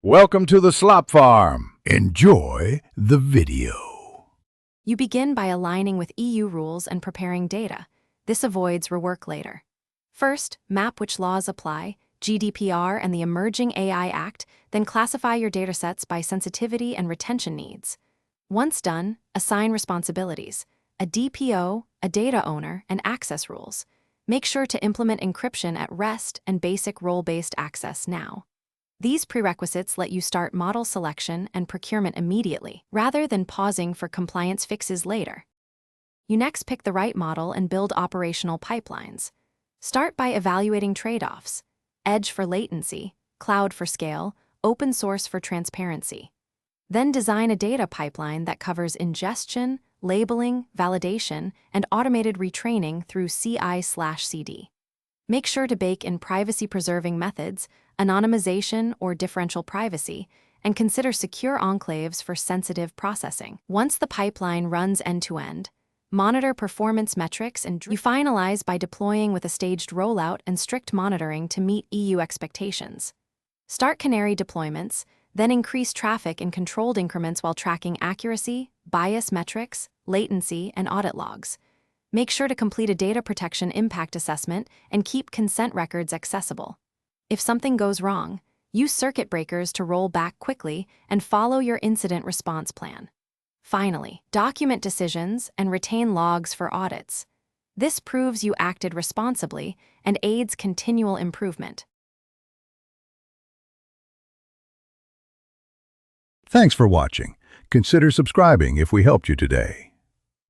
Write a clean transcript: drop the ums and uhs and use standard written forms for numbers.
Welcome to the Slop Farm. Enjoy the video. You begin by aligning with EU rules and preparing data. This avoids rework later. First, map which laws apply, GDPR and the Emerging AI Act, then classify your datasets by sensitivity and retention needs. Once done, assign responsibilities: a DPO, a data owner, and access rules. Make sure to implement encryption at REST and basic role-based access now. These prerequisites let you start model selection and procurement immediately, rather than pausing for compliance fixes later. You next pick the right model and build operational pipelines. Start by evaluating trade-offs: edge for latency, cloud for scale, open source for transparency. Then design a data pipeline that covers ingestion, labeling, validation, and automated retraining through CI/CD. Make sure to bake in privacy-preserving methods, anonymization or differential privacy, and consider secure enclaves for sensitive processing. Once the pipeline runs end-to-end, monitor performance metrics and you finalize by deploying with a staged rollout and strict monitoring to meet EU expectations. Start canary deployments, then increase traffic in controlled increments while tracking accuracy, bias metrics, latency, and audit logs. Make sure to complete a data protection impact assessment and keep consent records accessible. If something goes wrong, use circuit breakers to roll back quickly and follow your incident response plan. Finally, document decisions and retain logs for audits. This proves you acted responsibly and aids continual improvement. Thanks for watching. Consider subscribing if we helped you today.